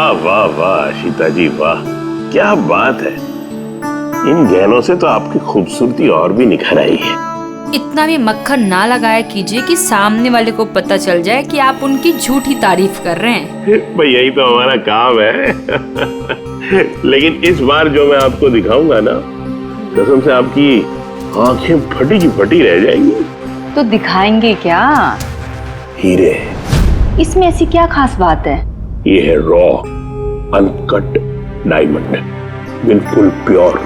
वाह वाह वाह आशिता जी वाह, क्या बात है। इन गहनों से तो आपकी खूबसूरती और भी निखर आई है। इतना भी मक्खन ना लगाया कीजिए कि सामने वाले को पता चल जाए कि आप उनकी झूठी तारीफ कर रहे हैं। भाई यही तो हमारा काम है। लेकिन इस बार जो मैं आपको दिखाऊंगा ना, कसम से आपकी आंखें फटी की फटी रह जाएंगी। तो दिखाएंगे क्या? हीरे। इसमें ऐसी क्या खास बात है? ये है रॉ अनकट डायमंड, बिल्कुल प्योर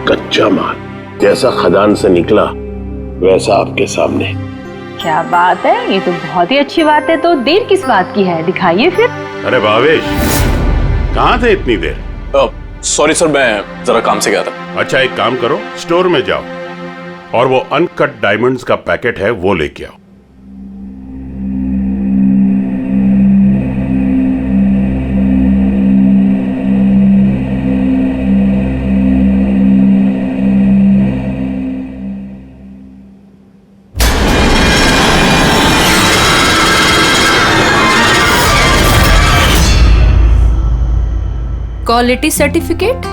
कच्चा माल, जैसा खदान से निकला वैसा आपके सामने। क्या बात है, ये तो बहुत ही अच्छी बात है। तो देर किस बात की है, दिखाइए फिर। अरे भावेश, कहाँ थे इतनी देर? सॉरी सर, मैं जरा काम से गया था। अच्छा एक काम करो, स्टोर में जाओ और वो अनकट डायमंड्स का पैकेट है वो लेके आओ। Quality certificate?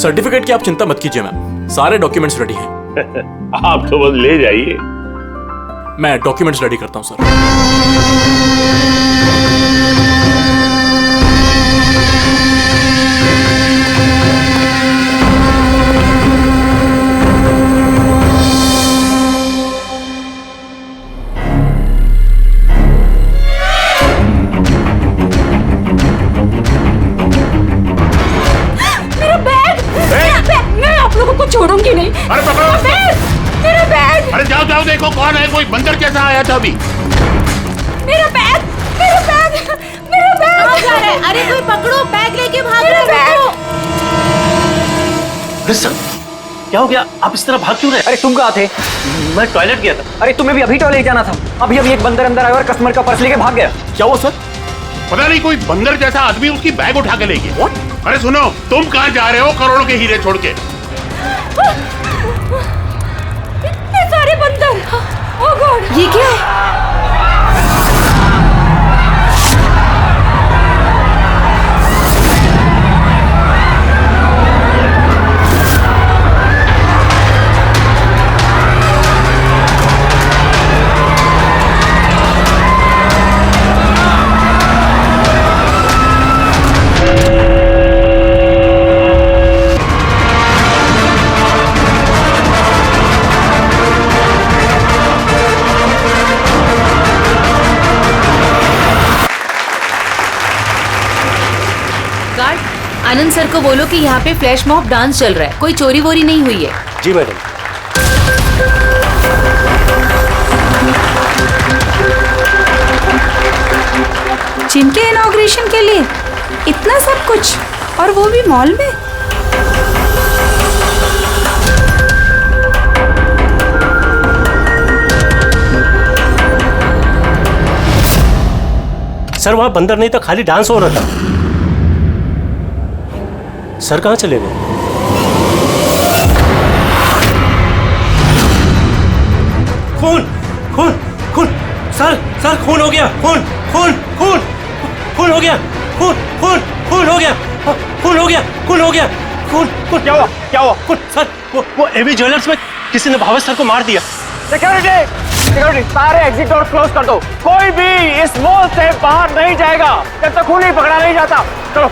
सर्टिफिकेट की आप चिंता मत कीजिए मैम, सारे डॉक्यूमेंट्स रेडी हैं। आप तो बस ले जाइए। मैं डॉक्यूमेंट्स रेडी करता हूं सर। छोड़ूंगी नहीं। अरे पकड़ो, मेरा बैग। अरे जाओ जाओ, देखो कौन है, कोई बंदर कैसा आया था अभी। मेरा बैग, मेरा बैग, मेरा बैग। कहाँ जा रहे हैं? अरे कोई पकड़ो, बैग लेके भाग रहे हैं। अरे सर, क्या हो गया? आप इस तरह भाग क्यों रहे? अरे तुम कहाँ थे? मैं टॉयलेट गया था। अरे तुम्हें भी अभी टॉयलेट जाना था। अभी एक बंदर अंदर आया और कस्टमर का पर्स लेके भाग गया। क्या हुआ सर? पता नहीं, कोई बंदर जैसा आदमी उसकी बैग उठा के ले गया। अरे सुनो, तुम कहाँ जा रहे हो करोड़ों के हीरे छोड़ के? इतने सारे बंदर। ओह गॉड, ये क्या है? आनंद सर को बोलो कि यहाँ पे फ्लैश मॉब डांस चल रहा है, कोई चोरी वोरी नहीं हुई है। जी मैडम। जिनके इनॉग्रेशन के लिए इतना सब कुछ, और वो भी मॉल में। सर वहां बंदर नहीं था, खाली डांस हो रहा था। सर कहाँ चले गए? खून खून खून, सर खून हो गया, खून खून खून खून हो गया, खून खून खून हो गया, खून हो गया, खून हो गया, खून खून। क्या हुआ? क्या हुआ? खून सर, वो एवी ज्वेलर्स में किसी ने भावेश सर को मार दिया। सिक्योरिटी, सारे एग्जिट डोर क्लोज कर दो। कोई भी इस मॉल से बाहर नहीं जाएगा जब तक खून नहीं पकड़ा नहीं जाता। चलो।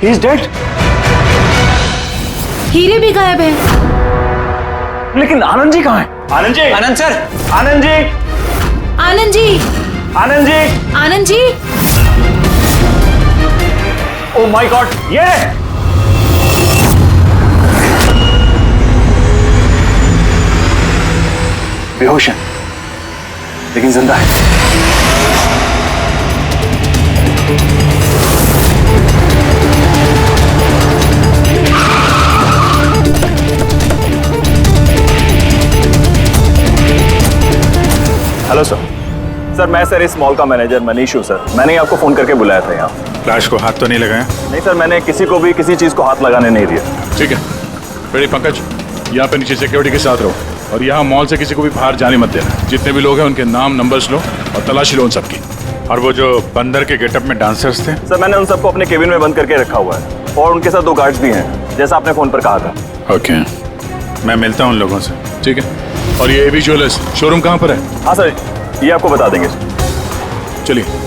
He is dead. हीरे भी गायब हैं। लेकिन आनंद जी कहाँ हैं? Anand ji, Anand sir, Anand ji, Anand ji, Anand ji, Anand ji. Oh my God, ये बेहोश है लेकिन जिंदा है। हेलो सर, सर मैं सर इस मॉल का मैनेजर मनीष हूँ सर। मैंने ही आपको फोन करके बुलाया था यहाँ। फ्लैश को हाथ तो नहीं लगाया? नहीं सर, मैंने किसी को भी किसी चीज को हाथ लगाने नहीं दिया। ठीक है, बेटे पंकज यहाँ पे नीचे सिक्योरिटी के साथ रहो और यहाँ मॉल से किसी को भी बाहर जाने मत देना। जितने भी लोग हैं उनके नाम नंबर्स लो और तलाशी लो उन सबकी। और वो जो बंदर के गेटअप में डांसर्स थे? सर मैंने उन सबको अपने केबिन में बंद करके रखा हुआ है और उनके साथ 2 गार्ड्स भी हैं, जैसा आपने फोन पर कहा था। ओके, मैं मिलता हूँ उन लोगों से। ठीक है, और ये एबी ज्वेलर्स शोरूम कहाँ पर है? हाँ सर, ये आपको बता देंगे। चलिए।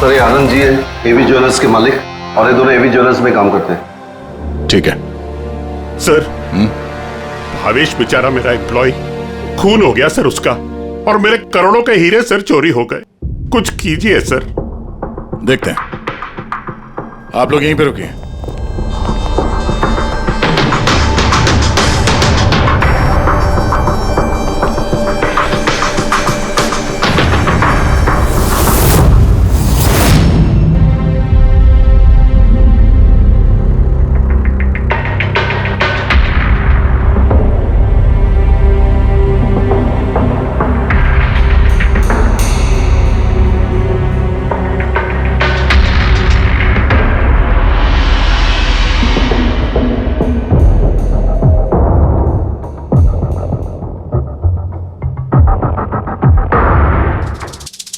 सर ये आनंद जी है, एवी ज्वेलर्स के मालिक, और ये दोनों एवी ज्वेलर्स में काम करते हैं। ठीक है सर। भावेश बेचारा मेरा एम्प्लॉय, खून हो गया सर उसका, और मेरे करोड़ों के हीरे सर चोरी हो गए। कुछ कीजिए सर। देखते हैं, आप लोग यहीं पे रुकिए।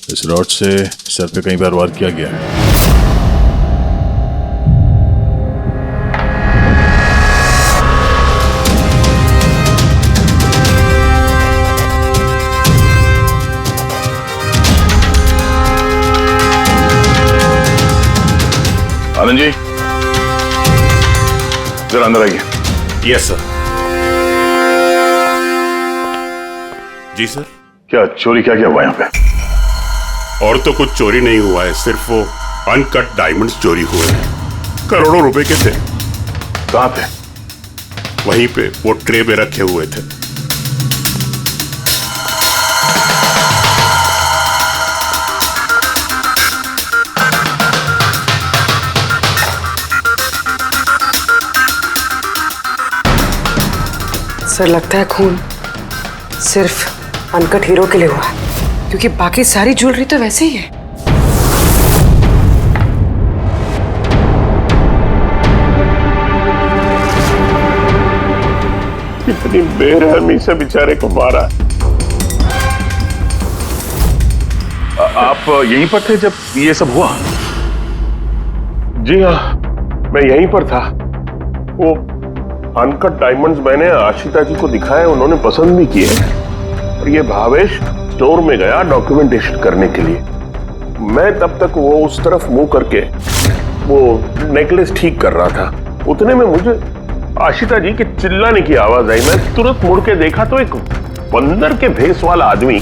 इस रॉड से सर पे कई बार वार किया गया है। आनंद जी जरा अंदर आइए। Yes sir. जी सर। क्या चोरी क्या हुआ यहाँ पे? और तो कुछ चोरी नहीं हुआ है, सिर्फ वो अनकट डायमंड्स चोरी हुए हैं। करोड़ों रुपए के थे। कहाँ थे? वहीं पे वो ट्रे में रखे हुए थे। सर लगता है खून सिर्फ अनकट हीरो के लिए हुआ है, क्योंकि बाकी सारी ज्वेलरी तो वैसे ही है। कितनी बेरहमी से बेचारे को मारा। आप यहीं पर थे जब ये सब हुआ? जी हाँ, मैं यहीं पर था। वो अनकट डायमंड्स मैंने आशिता जी को दिखाए, उन्होंने पसंद भी किए। और ये भावेश स्टोर में गया डॉक्यूमेंटेशन करने के लिए। मैं तब तक वो उस तरफ मुंह करके वो नेकलेस ठीक कर रहा था। उतने में मुझे आशिता जी के चिल्लाने की आवाज आई। मैं तुरंत मुड़ के देखा तो एक बंदर के भेस वाला आदमी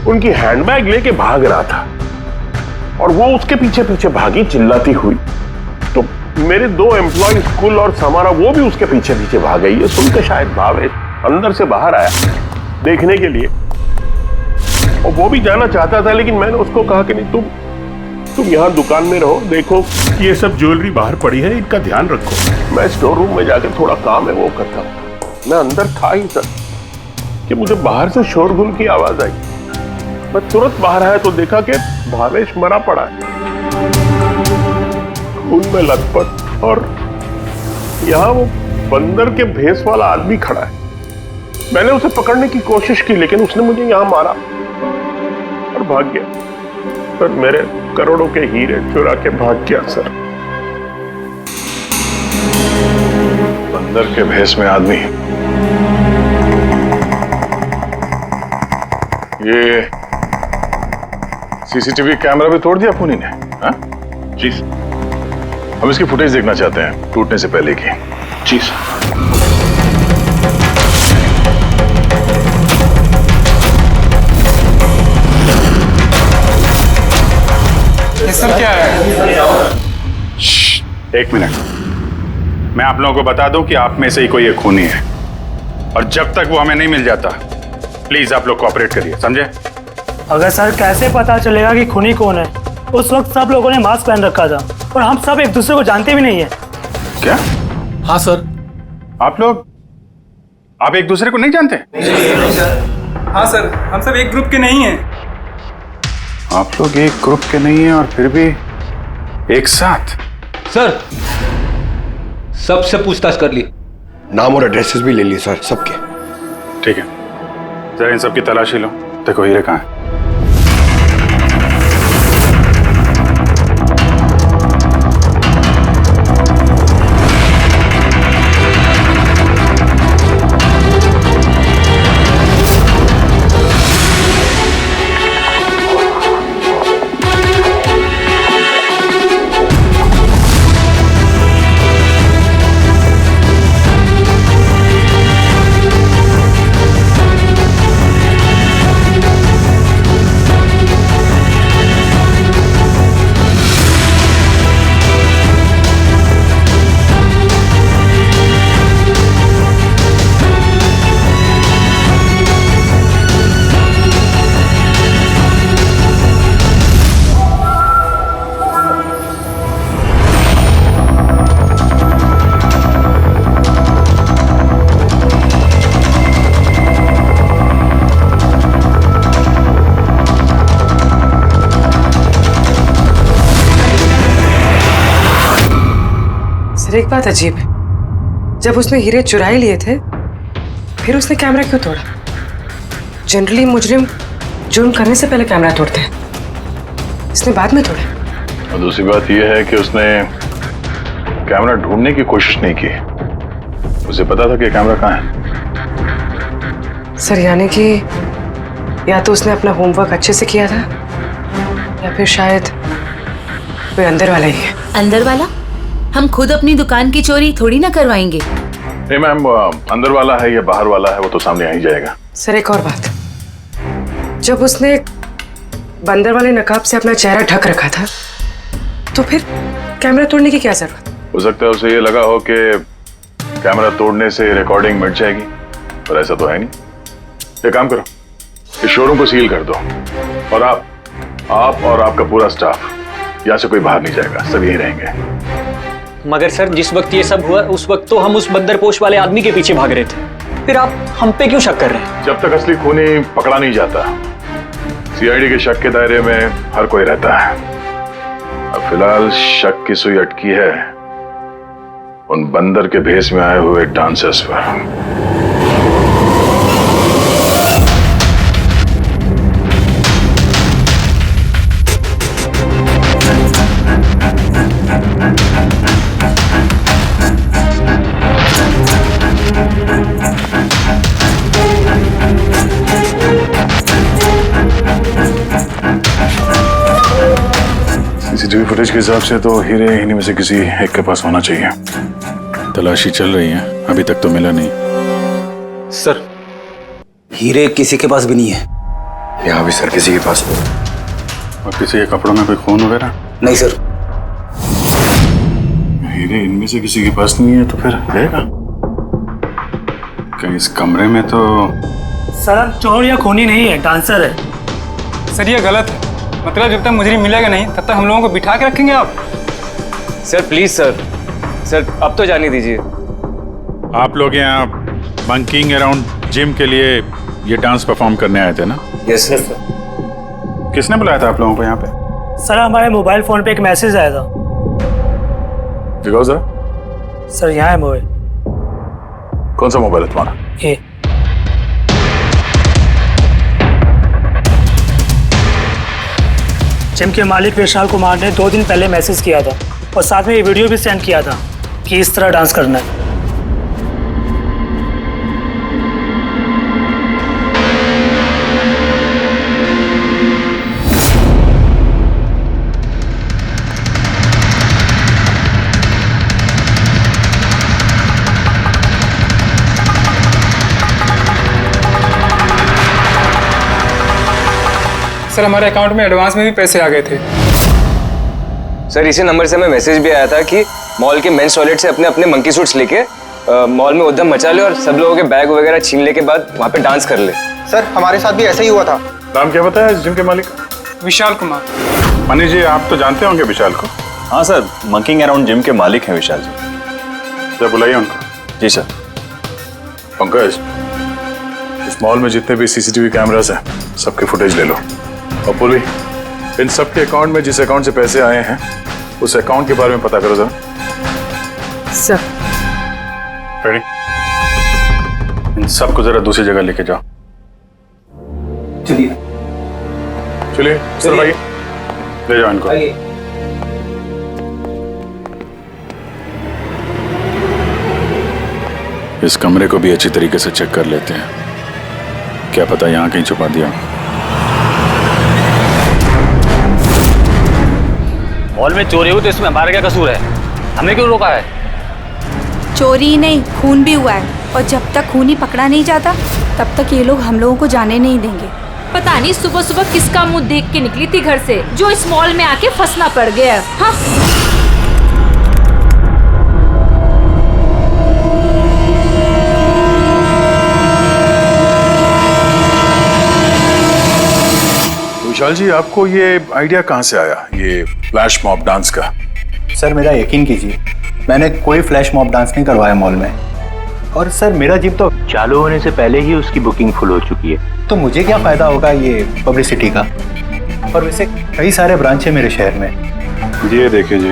उनकी हैंडबैग लेके भाग रहा था और वो उसके पीछे पीछे भागी चिल्लाती हुई। तो मेरे 2 एम्प्लॉय कुल और समारा वो भी उसके पीछे पीछे भाग गई। ये सुन के शायद भावेश अंदर से बाहर आया देखने के लिए, और वो भी जाना चाहता था, लेकिन मैंने उसको कहा कि नहीं, तुम यहाँ दुकान में रहो, देखो ये सब ज्वेलरी बाहर पड़ी है, इनका ध्यान रखो। मैं स्टोर रूम में जाकर थोड़ा काम है वो करता हूँ। मैं अंदर था ही सर कि मुझे बाहर से शोरगुल की आवाज आई। मैं तुरंत बाहर आया तो देखा कि भावेश मरा पड़ा है, खून में लथपथ, और यहाँ वो बंदर के भेस वाला आदमी खड़ा है। मैंने उसे पकड़ने की कोशिश की, लेकिन उसने मुझे यहाँ मारा और भाग गया। सर मेरे करोड़ों के हीरे चुरा के भाग गया सर। बंदर के भेस में आदमी। ये सीसीटीवी कैमरा भी तोड़ दिया खूनी ने? हाँ? जी हम इसकी फुटेज देखना चाहते हैं टूटने से पहले की। जी सर। एक मिनट, मैं आप लोगों को बता दूं कि आप में से ही कोई एक खूनी है, और जब तक वो हमें नहीं मिल जाता प्लीज आप लोग कोऑपरेट करिए, समझे? अगर सर कैसे पता चलेगा कि खूनी कौन है? उस वक्त सब लोगों ने मास्क पहन रखा था और हम सब एक दूसरे को जानते भी नहीं है। क्या? हाँ सर। आप एक दूसरे को नहीं जानते? हाँ सर, हम सब एक ग्रुप के नहीं हैं। आप लोग एक ग्रुप के नहीं हैं और फिर भी एक साथ? सर सबसे पूछताछ कर ली, नाम और एड्रेसेस भी ले लिए सर सबके। ठीक है, जरा इन सबकी तलाशी लो, देखो हीरे कहाँ है। सर एक बात अजीब है, जब उसने हीरे चुराए लिए थे फिर उसने कैमरा क्यों तोड़ा? जनरली मुजरिम जुर्म करने से पहले कैमरा तोड़ते हैं, इसने बाद में तोड़ा। और दूसरी बात यह है कि उसने कैमरा ढूंढने की कोशिश नहीं की, उसे पता था कि कैमरा कहाँ है। सर यानी कि या तो उसने अपना होमवर्क अच्छे से किया था या फिर शायद कोई अंदर वाला ही है। अंदर वाला? हम खुद अपनी दुकान की चोरी थोड़ी ना करवाएंगे। नहीं मैम, अंदर वाला है या बाहर वाला है वो तो सामने आ ही जाएगा। सर एक और बात, जब उसने बंदर वाले नकाब से अपना चेहरा ढक रखा था तो फिर कैमरा तोड़ने की क्या जरूरत? हो सकता है उसे ये लगा हो कि कैमरा तोड़ने से रिकॉर्डिंग मिट जाएगी, पर ऐसा तो है नहीं। ये काम करो, इस शोरूम को सील कर दो और आप और आपका पूरा स्टाफ यहाँ से कोई बाहर नहीं जाएगा, सब यहीं रहेंगे। मगर सर जिस वक्त ये सब हुआ उस वक्त तो हम उस बंदरपोश वाले आदमी के पीछे भाग रहे थे, फिर आप हम पे क्यों शक कर रहे हैं? जब तक असली खूनी पकड़ा नहीं जाता सीआईडी के शक के दायरे में हर कोई रहता है। अब फिलहाल शक की सुई अटकी है उन बंदर के भेष में आए हुए डांसर्स पर। सीसीटीवी फुटेज के हिसाब से तो हीरे इन्हीं में से किसी एक के पास होना चाहिए। तलाशी चल रही है, अभी तक तो मिला नहीं। सर हीरे किसी के पास भी नहीं है। यहाँ भी सर किसी के पास नहीं। और किसी के कपड़ों में कोई खून वगैरह? नहीं सर। हीरे इनमें से किसी के पास नहीं है तो फिर रहेगा कहीं इस कमरे में? तो सर चोर या खूनी नहीं है, डांसर है। सर ये गलत है, मतलब जब तक मुजरिम मिलेगा नहीं तब तक हम लोगों को बिठा के रखेंगे आप? सर प्लीज सर अब तो जाने दीजिए। आप लोग यहाँ बंकिंग अराउंड जिम के लिए ये डांस परफॉर्म करने आए थे ना? Yes sir. किसने बुलाया था आप लोगों को यहाँ पे? सर हमारे मोबाइल फोन पे एक मैसेज आया था। दिखाओ जरा। सर यहाँ है मोबाइल। कौन सा मोबाइल है तुम्हारा? ये जिम के मालिक विशाल कुमार ने 2 दिन पहले मैसेज किया था और साथ में ये वीडियो भी सेंड किया था कि इस तरह डांस करना है। सर हमारे अकाउंट में एडवांस में भी पैसे आ गए थे। सर इसी नंबर से हमें मैसेज भी आया था कि मॉल के मेंस टॉयलेट से अपने अपने मंकी सूट्स लेके मॉल में उद्यम मचा ले और सब लोगों के बैग वगैरह छीन ले के बाद वहाँ पे डांस कर ले। सर हमारे साथ भी ऐसा ही हुआ था। नाम क्या बताया इस जिम के मालिक? विशाल कुमार। मनीष जी आप तो जानते होंगे विशाल को? हाँ सर, मंकिंग अराउंड जिम के मालिक हैं विशाल जी। सर बुलाइए उनको। जी सर। पंकज, इस मॉल में जितने भी सीसीटीवी कैमरास हैं सबके फुटेज ले लो। और पूर्वी, इन सबके अकाउंट में जिस अकाउंट से पैसे आए हैं उस अकाउंट के बारे में पता करो जरा। सर। रेडी? इन सबको जरा दूसरी जगह लेके जाओ। चलिए चलिए सर भाई, ले जाओ इनको। इस कमरे को भी अच्छी तरीके से चेक कर लेते हैं, क्या पता यहाँ कहीं छुपा दिया। मॉल में चोरी हुई तो इसमें हमारा क्या कसूर है? हमने क्यों रोका है? चोरी नहीं, खून भी हुआ है, और जब तक खून ही पकड़ा नहीं जाता तब तक ये लोग हम लोगों को जाने नहीं देंगे। पता नहीं सुबह सुबह किसका मुंह देख के निकली थी घर से जो इस मॉल में आके फंसना पड़ गया। हाँ? विशाल जी, आपको ये आइडिया कहाँ से आया, ये फ्लैश मॉब डांस का? सर मेरा यकीन कीजिए, मैंने कोई फ्लैश मॉब डांस नहीं करवाया मॉल में। और सर मेरा जिम तो चालू होने से पहले ही उसकी बुकिंग फुल हो चुकी है, तो मुझे क्या फायदा होगा ये पब्लिसिटी का। और वैसे कई सारे ब्रांच है मेरे शहर में। ये देखिए जी,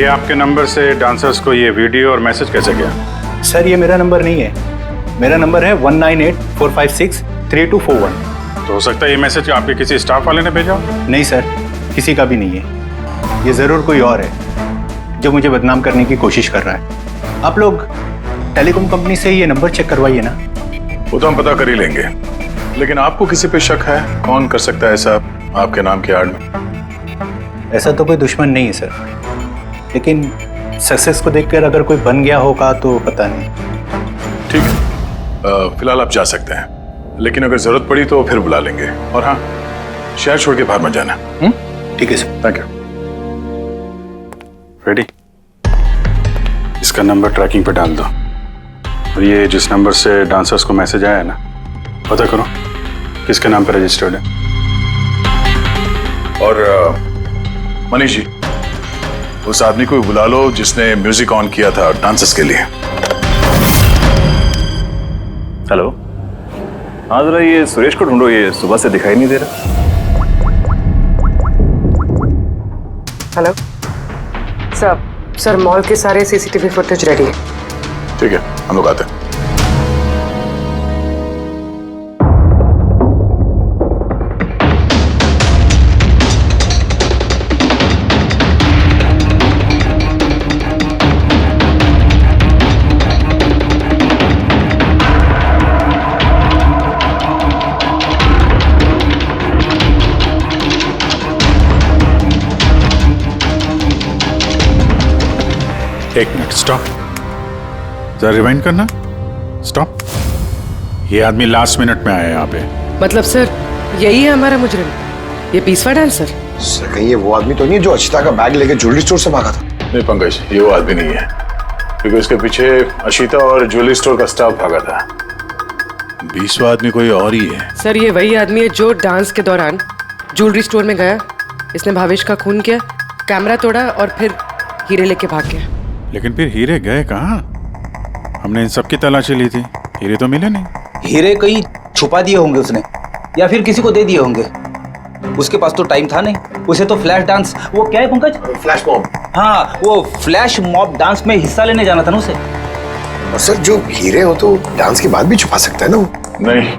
ये आपके नंबर से डांसर्स को ये वीडियो और मैसेज कैसे गया? सर ये मेरा नंबर नहीं है, मेरा नंबर है 1984563241। तो हो सकता है ये मैसेज आपके किसी स्टाफ वाले ने भेजा? नहीं सर, किसी का भी नहीं है। ये जरूर कोई और है जो मुझे बदनाम करने की कोशिश कर रहा है। आप लोग टेलीकॉम कंपनी से ये नंबर चेक करवाइए ना। वो तो हम पता कर ही लेंगे, लेकिन आपको किसी पे शक है? कौन कर सकता है ऐसा आपके नाम के आड़ में? ऐसा तो कोई दुश्मन नहीं है सर, लेकिन सक्सेस को देखकर अगर कोई बन गया होगा तो पता नहीं। ठीक है, फिलहाल आप जा सकते हैं, लेकिन अगर जरूरत पड़ी तो फिर बुला लेंगे। और हाँ, शहर छोड़ के बाहर मत जाना। ठीक है सर। Thank you. रेडी? इसका नंबर ट्रैकिंग पे डाल दो, और ये जिस नंबर से डांसर्स को मैसेज आया है ना, पता करो किसके नाम पे रजिस्टर्ड है। और मनीष जी, उस आदमी को बुला लो जिसने म्यूजिक ऑन किया था डांसर्स के लिए। हेलो, हाँ जरा ये सुरेश को ढूंढो, ये सुबह से दिखाई नहीं दे रहा। हेलो सर, मॉल के सारे सीसीटीवी फुटेज रेडी है। ठीक है, हम लोग आते हैं। एक मिनट, स्टॉप, जरा रिवाइंड करना। स्टॉप। ये आदमी लास्ट मिनट में आया यहाँ पे। मतलब सर यही है हमारा मुजरिम, ये पीसवा डांसर? सर कहीं ये वो आदमी तो नहीं है जो अचिता का बैग लेके ज्वेलरी स्टोर से भागा था? नहीं पंकज, ये वो आदमी नहीं है, क्योंकि उसके पीछे अशिता और ज्वेलरी स्टोर का स्टाफ भागा था। 20वां आदमी कोई और ही है। सर ये वही आदमी है जो डांस के दौरान ज्वेलरी स्टोर में गया, इसने भावेश का खून किया, कैमरा तोड़ा और फिर हीरे लेके भाग गया। लेकिन फिर हीरे गए कहाँ? हमने इन सब की तलाशी ली थी, हीरे तो मिले नहीं। हीरे कहीं छुपा दिए होंगे उसने, या फिर किसी को दे दिए होंगे। उसके पास तो टाइम था नहीं, उसे तो फ्लैश डांस, वो क्या है पंकज? Flash mob. हाँ, वो फ्लैश मॉब डांस में हिस्सा लेने जाना था ना उसे। और सर जो हीरे हो तो डांस के बाद भी छुपा सकता है ना वो? नहीं,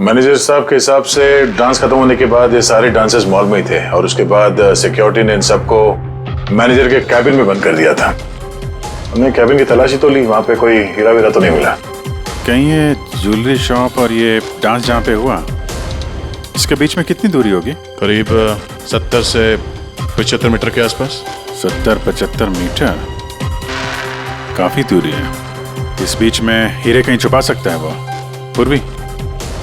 मैनेजर साहब के हिसाब से डांस खत्म होने के बाद ये सारे डांसर्स मॉल में ही थे, और उसके बाद सिक्योरिटी ने इन सबको मैनेजर के कैबिन में बंद कर दिया था। हमने कैबिन की तलाशी तो ली, वहां पे कोई हीरा वीरा तो नहीं मिला। कहीं ये ज्वेलरी शॉप और ये डांस जहाँ पे हुआ, इसके बीच में कितनी दूरी होगी? करीब 70 से 75 मीटर के आसपास। 70-75 मीटर, काफी दूरी है। इस बीच में हीरे कहीं छुपा सकता है वो। पूर्वी,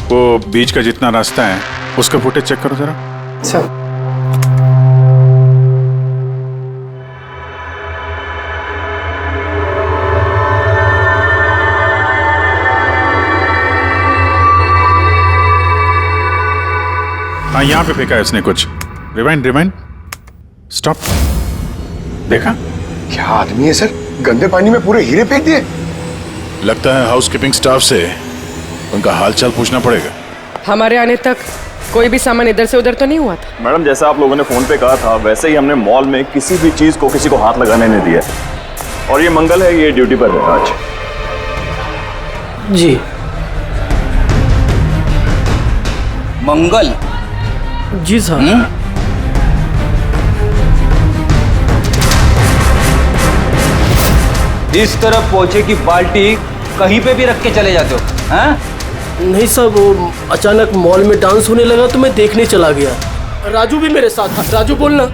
वो बीच का जितना रास्ता है उसका फुटेज चेक करो जरा। सर हाँ यहाँ पे फेंका है उसने कुछ। Rewind rewind, stop. देखा? क्या आदमी है सर, गंदे पानी में पूरे हीरे फेंक दिए। लगता है हाउसकीपिंग स्टाफ से उनका हालचाल पूछना पड़ेगा। हमारे आने तक कोई भी सामान इधर से उधर तो नहीं हुआ था? मैडम जैसा आप लोगों ने फोन पे कहा था वैसे ही हमने मॉल में किसी भी चीज को किसी को हाथ लगाने नहीं दिया। और ये मंगल है, ये ड्यूटी पर है आज। जी मंगल? जी सर। इस तरफ पहुंचे कि बाल्टी कहीं पे भी रख के चले जाते हो, हैं? नहीं सर, वो अचानक मॉल में डांस होने लगा तो मैं देखने चला गया। राजू भी मेरे साथ था। राजू बोलना।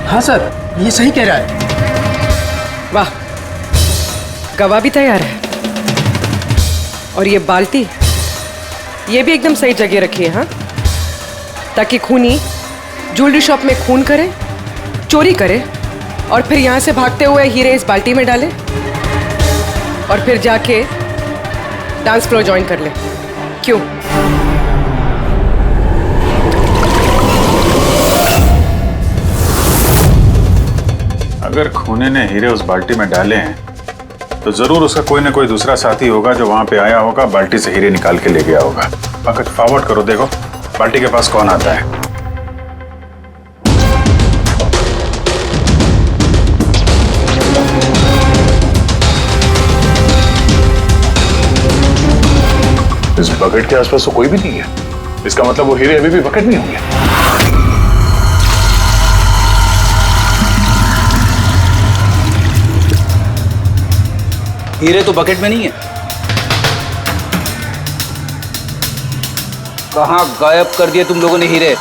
हाँ सर, ये सही कह रहा है। वाह, गवाह भी तैयार है। और ये बाल्टी, ये भी एकदम सही जगह रखी है, हाँ? ताकि खूनी ज्वेलरी शॉप में खून करे, चोरी करे और फिर यहाँ से भागते हुए हीरे इस बाल्टी में डाले और फिर जाके डांस फ्लोर ज्वाइन कर ले। क्यों? अगर खूनी ने हीरे उस बाल्टी में डाले हैं तो जरूर उसका कोई ना कोई दूसरा साथी होगा जो वहां पे आया होगा, बाल्टी से हीरे निकाल के ले गया होगा। पंकज फॉरवर्ड करो, देखो बाल्टी के पास कौन आता है। इस बकेट के आसपास तो कोई भी नहीं है। इसका मतलब वो हीरे अभी भी बकेट में होंगे। हीरे तो बकेट में नहीं है। कहाँ गायब कर दिए तुम लोगों ने हीरे?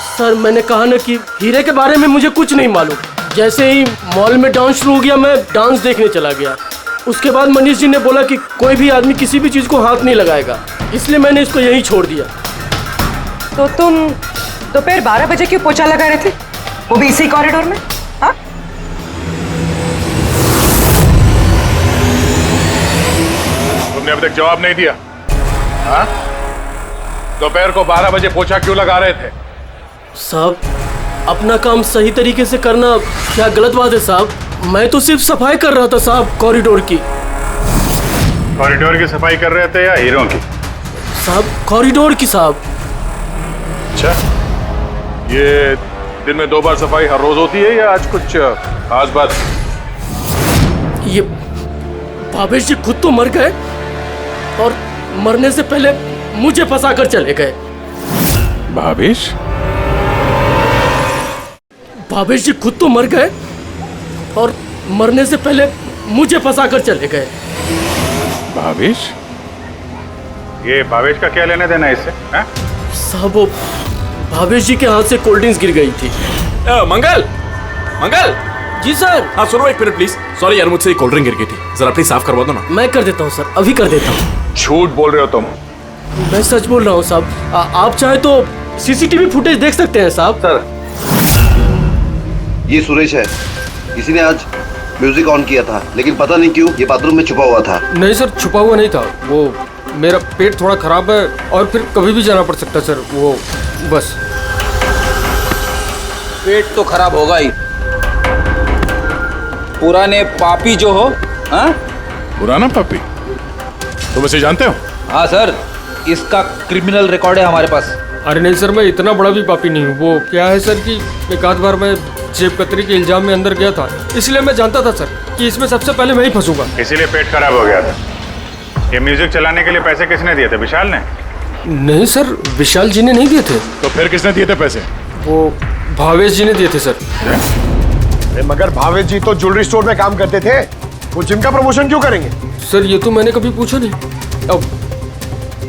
सर मैंने कहा ना कि हीरे के बारे में मुझे कुछ नहीं मालूम। जैसे ही मॉल में डांस शुरू हो गया मैं डांस देखने चला गया। उसके बाद मनीष जी ने बोला कि कोई भी आदमी किसी भी चीज को हाथ नहीं लगाएगा, इसलिए मैंने इसको यहीं छोड़ दिया। तो तुम दोपहर 12 बजे क्यों पोछा लगा रहे थे, वो भी इसी कॉरिडोर में? हाँ? तुमने अभी तक जवाब नहीं दिया। हाँ? दोपहर को 12 बजे पोछा क्यों लगा रहे थे? साहब, अपना काम सही तरीके से करना क्या गलत बात है साहब? मैं तो सिर्फ सफाई कर रहा था साहब, कॉरिडोर की। कॉरिडोर की सफाई कर रहे थे या हीरों की? साहब कॉरिडोर की साहब। अच्छा, ये दिन में 2 बार सफाई हर रोज होती है या आज कुछ खास बात? ये भावेश जी खुद तो मर गए और मरने से पहले मुझे फंसा कर चले गए। भावेश? भावेश जी खुद तो मर गए और मरने से पहले मुझे फंसा कर चले गए। भावेश? ये भावेश का क्या लेना देना इससे? साहब वो भावेश जी के हाथ से कोल्ड ड्रिंक्स गिर गई थी। मंगल, मंगल। जी सर। हाँ सुनो एक मिनट प्लीज। सॉरी यार, मुझसे कोल्ड ड्रिंक गिर गई थी, जरा प्लीज साफ करवा दो ना। मैं कर देता हूँ सर, अभी कर देता हूँ। झूठ बोल रहे हो तुम। मैं सच बोल रहा हूँ साहब। आप चाहे तो सीसीटीवी फुटेज देख सकते हैं साहब। सर, ये सुरेश है। किसी ने आज म्यूजिक ऑन किया था, लेकिन पता नहीं क्यों ये बाथरूम में छुपा हुआ था। नहीं सर, छुपा हुआ नहीं था। वो मेरा पेट थोड़ा खराब है और फिर कभी भी जाना पड़ सकता है सर, वो बस। पेट तो खराब होगा ही। पुराने पापी जो हो। हाँ? पुराना पापी? तुम इसे जानते हो? हाँ सर, इसका क्रिमिनल रिकॉर्ड है हमारे पास। अरे नहीं सर, मैं इतना बड़ा भी पापी नहीं हूँ। वो क्या है सर कि एक आध बार मैं जेब कतरी के इल्जाम में अंदर गया था, इसलिए मैं जानता था सर कि इसमें सबसे पहले मैं ही फंसूंगा। इसीलिए पेट खराब हो गया था। ये म्यूजिक चलाने के लिए पैसे किसने दिए थे? विशाल ने? नहीं सर, विशाल जी ने नहीं दिए थे। तो फिर किसने दिए थे पैसे? वो भावेश जी ने दिए थे सर। मगर भावेश जी तो ज्वेलरी स्टोर में काम करते थे, वो जिम का प्रमोशन क्यों करेंगे? सर ये तो मैंने कभी पूछा नहीं। अब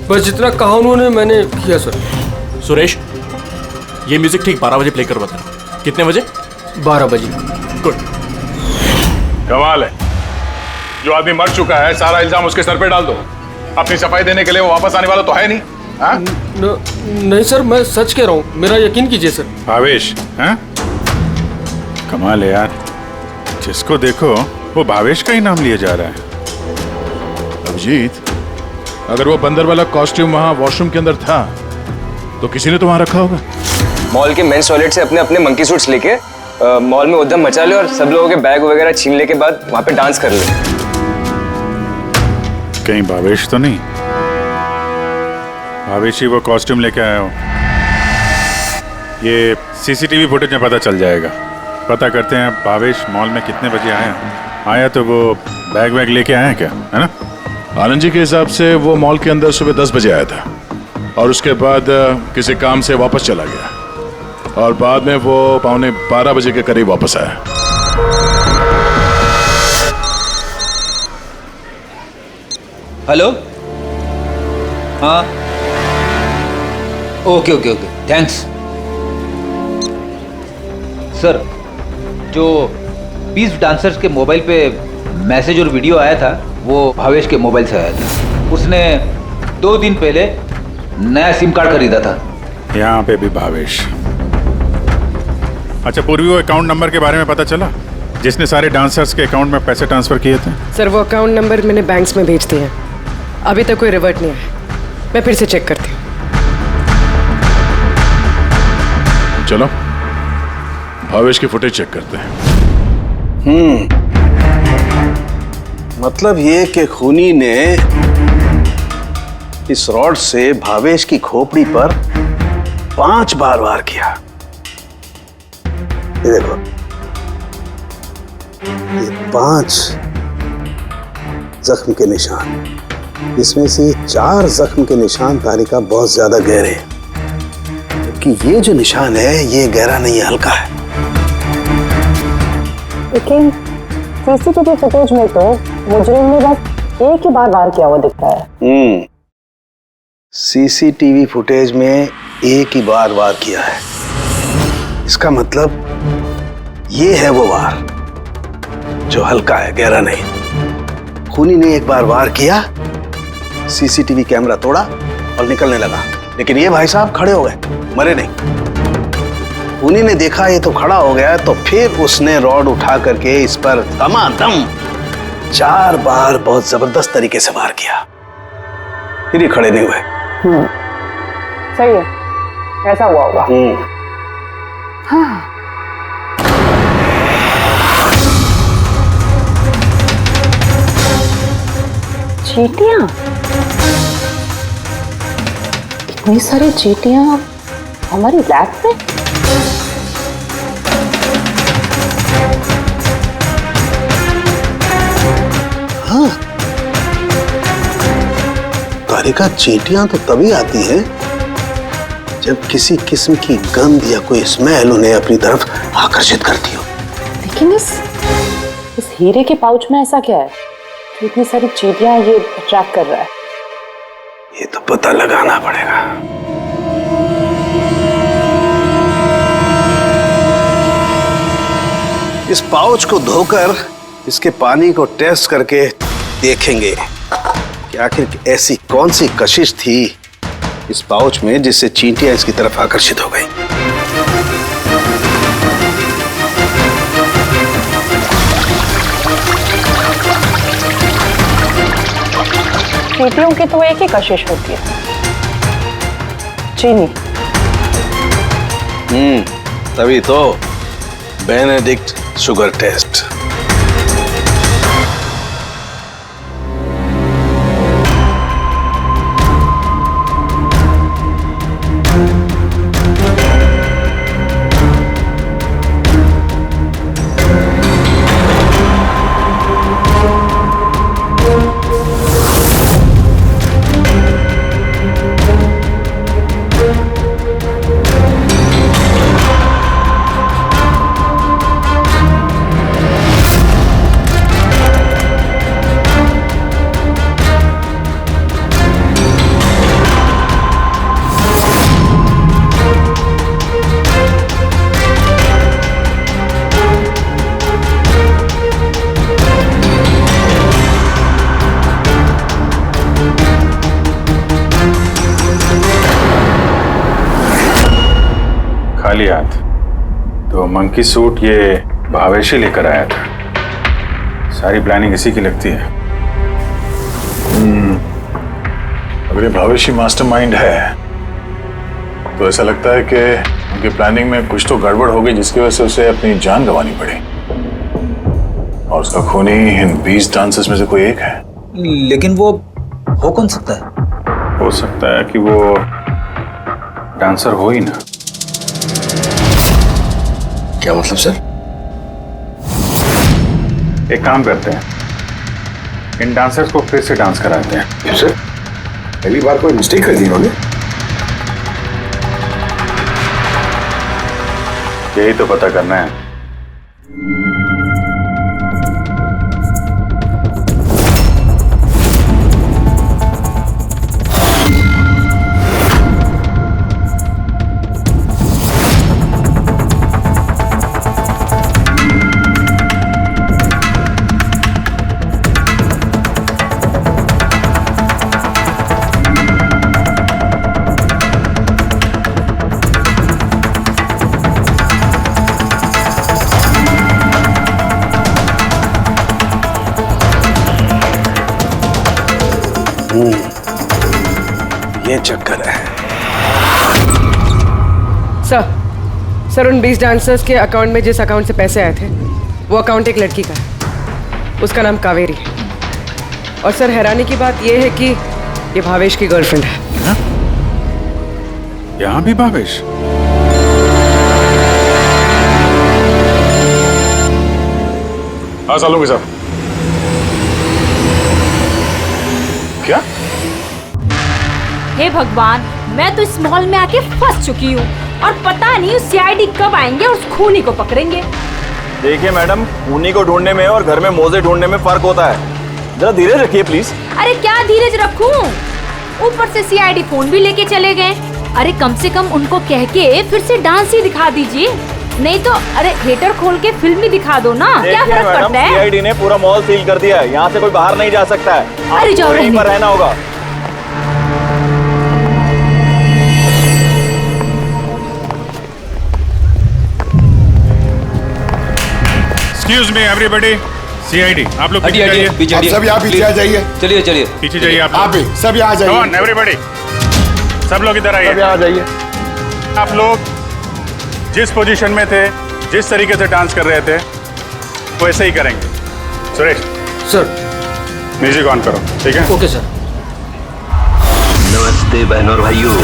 बस जितना कहा उन्होंने मैंने किया सर। सुरेश, ये म्यूजिक ठीक 12 बजे प्ले करवा देना। कितने बजे? 12 बजे। गुड। कमाल है, जो आदमी मर चुका है सारा इल्जाम उसके सर पे डाल दो। अपनी सफाई देने के लिए वो वापस आने वाला तो है नहीं। हाँ? नहीं सर, मैं सच कह रहा हूँ, मेरा यकीन कीजिए सर। भावेश? हाँ? कमाल है यार, जिसको देखो वो भावेश का ही नाम लिया जा रहा है। अभिजीत, अगर वो बंदर वाला कॉस्ट्यूम वहां वॉशरूम के अंदर था तो किसी ने तो वहां रखा होगा। मॉल के मेंस टॉयलेट से अपने अपने मंकी सूट्स लेके मॉल में उद्यम मचा ले और सब लोगों के बैग वगैरह छीन ले के बाद वहां पे डांस कर ले। कहीं भावेश तो नहीं? भावेश ही वो कॉस्ट्यूम लेके आया हो। ये सीसीटीवी फुटेज में पता चल जाएगा। पता करते हैं भावेश मॉल में कितने बजे आया तो वो बैग वैग लेके आए हैं क्या, है ना? आनंद जी के हिसाब से वो मॉल के अंदर सुबह 10 बजे आया था और उसके बाद किसी काम से वापस चला गया और बाद में वो 11:15 बजे के करीब वापस आया। हेलो, हाँ, okay okay okay, thanks sir. जो 20 डांसर्स के मोबाइल पे मैसेज और वीडियो आया था वो भावेश के मोबाइल से आया था। उसने 2 दिन पहले नया सिम कार्ड खरीदा था। यहाँ पे भी भावेश। अच्छा पूर्वी, वो अकाउंट नंबर के बारे में पता चला जिसने सारे डांसर्स के अकाउंट में पैसे ट्रांसफर किए थे? सर वो अकाउंट नंबर मैंने बैंक्स में भेज दिए हैं, अभी तक कोई रिवर्ट नहीं आया। मैं फिर से चेक करती हूँ। चलो भावेश की फुटेज चेक करते हैं। मतलब ये कि खूनी ने इस रॉड से भावेश की खोपड़ी पर 5 बार वार किया। ये देखो, ये 5 जख्म के निशान, इसमें से 4 जख्म के निशान तारिका बहुत ज्यादा गहरे हैं, क्योंकि ये जो निशान है ये गहरा नहीं है, हल्का है। लेकिन सीसीटीवी फुटेज में तो मुजरिम ने बस एक ही बार वार किया हुआ दिखता है। सीसीटीवी फुटेज में एक ही बार वार किया है, इसका मतलब ये है वो वार जो हल्का है, गहरा नहीं। खूनी ने एक बार वार किया, सीसीटीवी कैमरा तोड़ा और निकलने लगा, लेकिन ये भाई साहब खड़े हो गए, मरे नहीं। खूनी ने देखा ये तो खड़ा हो गया, तो फिर उसने रॉड उठा करके इस पर दमादम 4 बार बहुत जबरदस्त तरीके से वार किया, फिर ये खड़े नहीं हुए। सही है, ऐसा हुआ होगा। हाँ। चींटियां, इतनी सारी चींटियां हमारी लैब में। हाँ, तारिका, चींटियां तो तभी आती हैं जब किसी किस्म की गंध या कोई स्मेल उन्हें अपनी तरफ आकर्षित करती हो। लेकिन इस हीरे के पाउच में ऐसा क्या है कि इतनी सारी चींटियां ये अट्रैक्ट कर रहा है? ये तो पता लगाना पड़ेगा। इस पाउच को धोकर इसके पानी को टेस्ट करके देखेंगे कि आखिर ऐसी कौन सी कशिश थी इस पाउच में जिससे चींटियां इसकी तरफ आकर्षित हो गई। चींटियों की तो एक ही कशिश होती है, चीनी। तभी तो बेनेडिक्ट शुगर टेस्ट। खाली हाथ तो मंकी सूट ये भावेश ही लेकर आया था। सारी प्लानिंग इसी की लगती है। अगर ये भावेश ही मास्टरमाइंड है तो ऐसा लगता है कि उनकी प्लानिंग में कुछ तो गड़बड़ हो गई जिसकी वजह से उसे अपनी जान गंवानी पड़ी। और उसका खूनी इन 20 डांसर्स में से कोई एक है। लेकिन वो हो कौन सकता है? हो सकता है कि वो डांसर हो ही ना। क्या मतलब सर? एक काम करते हैं, इन डांसर्स को फिर से डांस कराते हैं। क्यों सर? पहली बार कोई मिस्टेक कर दी इन्होंने। यही तो पता करना है। ये चक्कर है। सर उन 20 डांसर्स के अकाउंट में जिस अकाउंट से पैसे आए थे वो अकाउंट एक लड़की का है। उसका नाम कावेरी है। और सर हैरानी की बात यह है कि ये भावेश की गर्लफ्रेंड है। यहाँ भी भावेश? हाँ सालूंगी साहब। क्या? हे भगवान, मैं तो इस मॉल में आके फंस चुकी हूँ और पता नहीं उस सीआईडी कब आएंगे और उस खूनी को पकड़ेंगे। देखिए मैडम, खूनी को ढूंढने में और घर में मोजे ढूंढने में फर्क होता है। जरा धीरे रखिए प्लीज। अरे क्या धीरज रखूं? ऊपर से सीआईडी फोन भी लेके चले गए। अरे कम से कम उनको कह के फिर से डांस ही दिखा दीजिए, नहीं तो अरे थिएटर खोल के फिल्म ही दिखा दो ना। क्या फर्क पड़ता है? सीआईडी ने पूरा मॉल सील कर दिया है, यहाँ से कोई बाहर नहीं जा सकता है। अरे जाओ, यहीं पर रहना होगा। Excuse me everybody, CID, आप लोग पीछे जाइए। आप सब यहाँ पीछे आ जाइए। चलिए चलिए पीछे जाइए आप भी सब यहाँ जाइए। Come on everybody, सब लोग इधर आइए। सब यहाँ जाइए। आप लोग जिस पोजीशन में थे, जिस तरीके से डांस कर रहे थे, वैसे ही करेंगे। सुरेश सर, म्यूजिक ऑन करो। ठीक है? Okay sir. नमस्ते बहनों और भाइयों,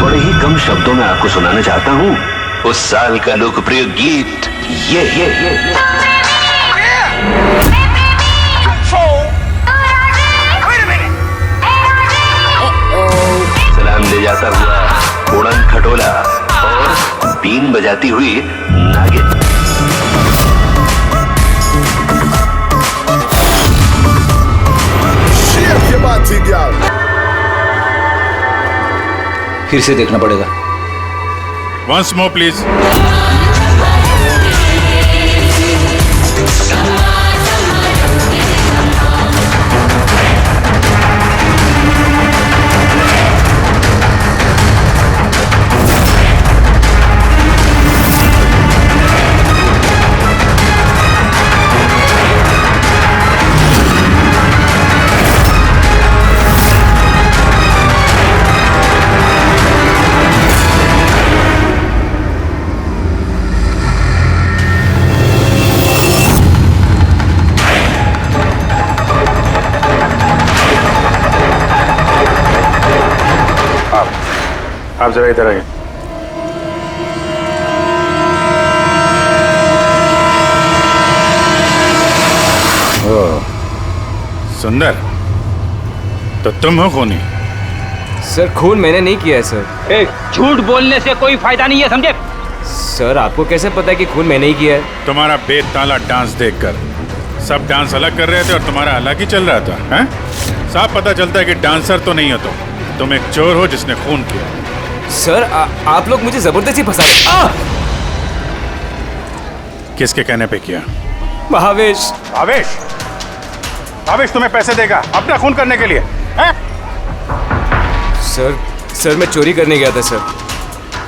बड़े ही कम शब्दों में आपको सुनाना चाहता हूँ उस साल का लोकप्रिय गीत ये। सलाम ले जाता हुआ उड़न खटोला और बीन बजाती हुई नागिन। ये बात थी क्या? फिर से देखना पड़ेगा। Once more please. आप जरा इधर आइए। सुंदर, तो तुम हो खूनी? सर खून मैंने नहीं किया है सर। झूठ बोलने से कोई फायदा नहीं है, समझे? सर आपको कैसे पता है कि खून मैंने ही किया है? तुम्हारा बेताला डांस देखकर सब डांस अलग कर रहे थे और तुम्हारा अलग ही चल रहा था। हैं? साफ पता चलता है कि डांसर तो नहीं हो तुम एक चोर हो जिसने खून किया। सर आप लोग मुझे जबरदस्ती फंसा रहे। किसके कहने पे किया? भावेश। भावेश? भावेश तुम्हें पैसे देगा अपना खून करने के लिए? हैं? सर मैं चोरी करने गया था सर।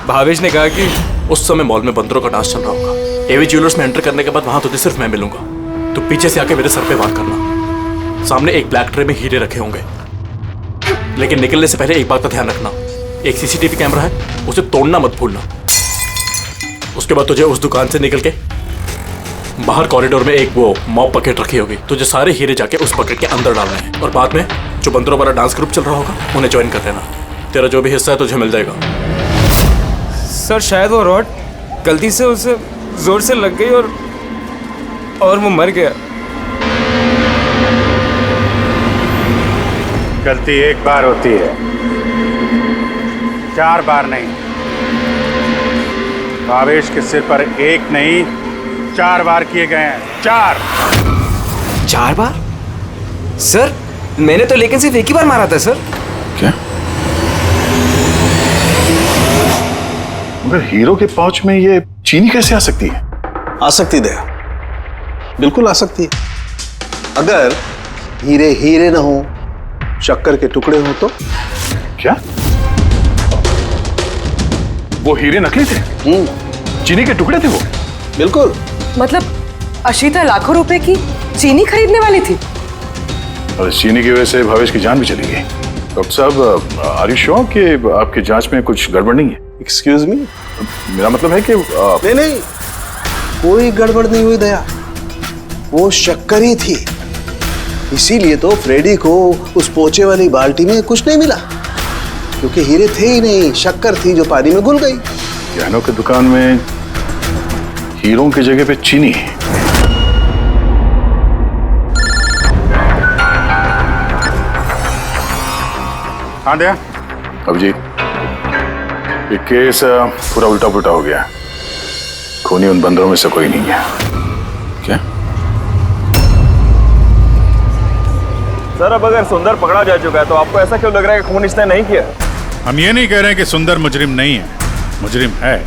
भावेश ने कहा कि उस समय मॉल में बंदरों का डांस चल रहा होगा। एवी ज्वेलर्स में एंटर करने के बाद वहां तुझे सिर्फ मैं मिलूंगा। तो पीछे से आके मेरे सर पे वार करना। सामने एक ब्लैक ट्रे में हीरे रखे होंगे, लेकिन निकलने से पहले एक बात का ध्यान रखना, एक सीसीटीवी कैमरा है, उसे तोड़ना मत भूलना। उसके बाद तुझे उस दुकान से निकल के बाहर कॉरिडोर में एक वो मॉप बकेट रखी होगी, तुझे सारे हीरे जाके उस बकेट के अंदर डालना है और बाद में जो बंदरों वाला डांस ग्रुप चल रहा होगा उन्हें ज्वाइन कर लेना। तेरा जो भी हिस्सा है तुझे मिल जाएगा। सर शायद वो रॉड गलती से उसे जोर से लग गई और वो मर गया। गलती एक बार होती है, 4 बार नहीं। भावेश के सिर पर एक नहीं 4 बार किए गए हैं। 4 बार? सर मैंने तो लेकिन सिर्फ एक ही बार मारा था सर। क्या? मगर हीरो के पाउच में ये चीनी कैसे आ सकती है? आ सकती दया, बिल्कुल आ सकती है। अगर हीरे हीरे ना हो, शक्कर के टुकड़े हो तो। क्या? वो हीरे नकली थे? चीनी के टुकड़े थे वो? बिल्कुल। मतलब अशीता लाखों रुपए की चीनी खरीदने वाली थी और इस चीनी की वजह से भावेश की जान भी चली गई। डॉक्टर साहब, आर यू श्योर कि आपकी जांच में कुछ गड़बड़ नहीं है? Excuse me? मेरा मतलब है कि नहीं, कोई गड़बड़ नहीं हुई दया, वो शक्कर ही थी। इसीलिए तो फ्रेडी को उस पोचे वाली बाल्टी में कुछ नहीं मिला, क्योंकि हीरे थे ही नहीं, शक्कर थी जो पानी में घुल गई। गहनों की दुकान में हीरों की जगह पे चीनी है। हाँ दया। अब जी ये केस पूरा उल्टा पुल्टा हो गया। खूनी उन बंदरों में से कोई नहीं है। क्या? सर अब अगर सुंदर पकड़ा जा चुका है तो आपको ऐसा क्यों लग रहा है कि खून इसने नहीं किया? हम ये नहीं कह रहे हैं कि सुंदर मुजरिम नहीं है, मुजरिम है,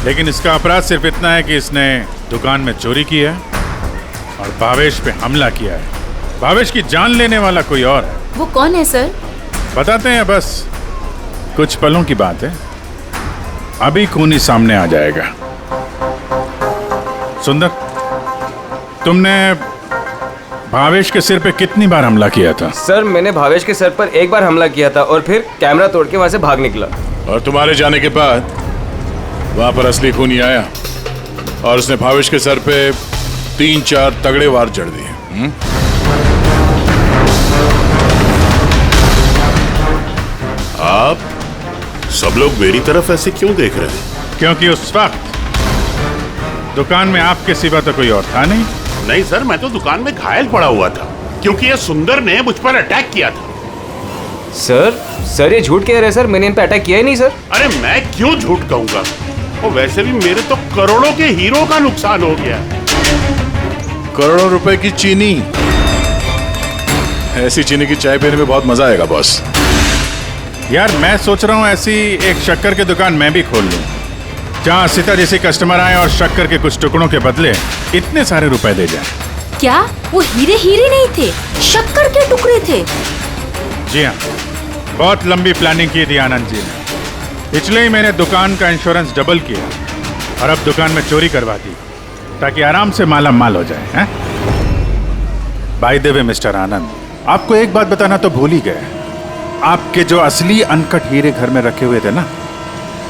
लेकिन इसका अपराध सिर्फ इतना है कि इसने दुकान में चोरी की है और भावेश पे हमला किया है। भावेश की जान लेने वाला कोई और है। वो कौन है सर? बताते हैं, बस कुछ पलों की बात है, अभी खूनी सामने आ जाएगा। सुंदर, तुमने भावेश के सिर पे कितनी बार हमला किया था? सर मैंने भावेश के सर पर एक बार हमला किया था और फिर कैमरा तोड़ के वहां से भाग निकला। और तुम्हारे जाने के बाद वहां पर असली खूनी आया और उसने भावेश के सर पे 3-4 तगड़े वार जड़ दिए। आप सब लोग मेरी तरफ ऐसे क्यों देख रहे हैं? क्योंकि उस वक्त दुकान में आपके सिवा तो कोई और था नहीं। नहीं सर, मैं तो दुकान में घायल पड़ा हुआ था क्योंकि ये सुंदर ने मुझ पर अटैक किया था। सर ये झूठ कह रहे हैं सर, मैंने इन पे अटैक किया ही नहीं सर। अरे मैं क्यों झूठ कहूंगा, और वैसे भी मेरे तो करोड़ों के हीरो का नुकसान हो गया। करोड़ों रुपए की चीनी, ऐसी चीनी की चाय पीने में बहुत मजा आएगा बॉस। यार मैं सोच रहा हूँ ऐसी एक शक्कर की दुकान मैं भी खोल लूँ, जहाँ सीता जैसे कस्टमर आए और शक्कर के कुछ टुकड़ों के बदले इतने सारे रुपए दे जाए। क्या वो हीरे हीरे नहीं थे, शक्कर के टुकड़े थे? जी हाँ, बहुत लंबी प्लानिंग की थी आनंद जी ने, इसलिए ही मैंने दुकान का इंश्योरेंस डबल किया और अब दुकान में चोरी करवा दी ताकि आराम से माला माल हो जाए। बाय द वे मिस्टर आनंद, आपको एक बात बताना तो भूल ही गए, आपके जो असली अनकट हीरे घर में रखे हुए थे ना,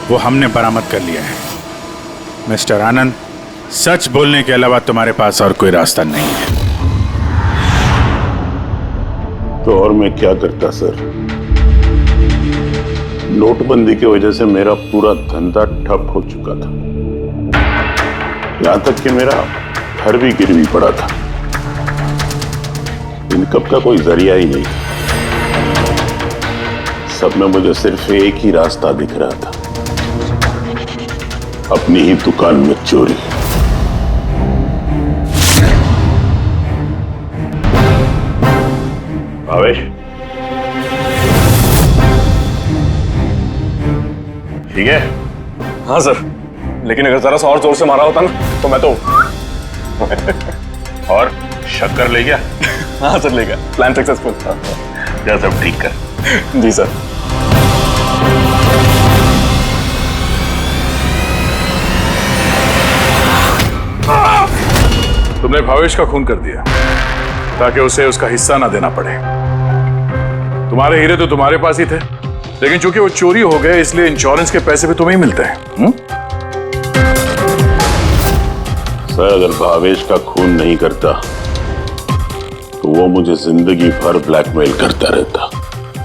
वो हमने बरामद कर लिया है। मिस्टर आनंद, सच बोलने के अलावा तुम्हारे पास और कोई रास्ता नहीं है। तो और मैं क्या करता सर, नोटबंदी की वजह से मेरा पूरा धंधा ठप हो चुका था, यहां तक कि मेरा घर भी गिरवी पड़ा था। इनकम का कोई जरिया ही नहीं था। सब में मुझे सिर्फ एक ही रास्ता दिख रहा था, अपनी ही दुकान में चोरी। भावेश, ठीक है? हाँ सर, लेकिन अगर जरा सा और जोर से मारा होता ना तो मैं तो और शक्कर ले गया? हाँ सर ले गया, प्लान सक्सेसफुल। जा सब ठीक कर। जी सर। तुमने भावेश का खून कर दिया ताकि उसे उसका हिस्सा ना देना पड़े। तुम्हारे हीरे तो तुम्हारे पास ही थे, लेकिन चूंकि वो चोरी हो गए इसलिए इंश्योरेंस के पैसे भी तुम्हें ही मिलते हैं। सर अगर भावेश का खून नहीं करता तो वो मुझे जिंदगी भर ब्लैकमेल करता रहता।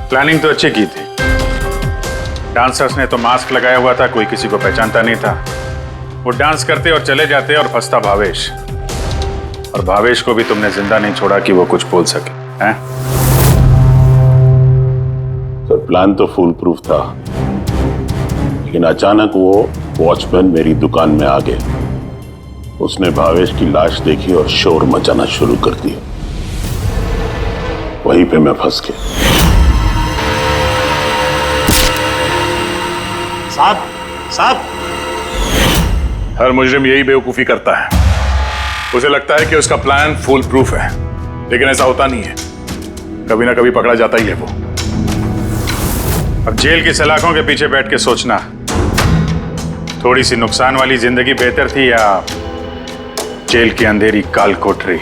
प्लानिंग तो अच्छी की थी। डांसर्स ने तो मास्क लगाया हुआ था, कोई किसी को पहचानता नहीं था। वो डांस करते और चले जाते और फंसता भावेश, और भावेश को भी तुमने जिंदा नहीं छोड़ा कि वो कुछ बोल सके हैं? सर प्लान तो फुल प्रूफ था, लेकिन अचानक वो वॉचमैन मेरी दुकान में आ गए। उसने भावेश की लाश देखी और शोर मचाना शुरू कर दिया। वहीं पे मैं फंस गया। साहब हर मुजरिम यही बेवकूफी करता है। उसे लगता है कि उसका प्लान फुल प्रूफ है, लेकिन ऐसा होता नहीं है। कभी ना कभी पकड़ा जाता ही है वो। अब जेल की सलाखों के पीछे बैठ के सोचना, थोड़ी सी नुकसान वाली जिंदगी बेहतर थी या जेल की अंधेरी काल कोठरी?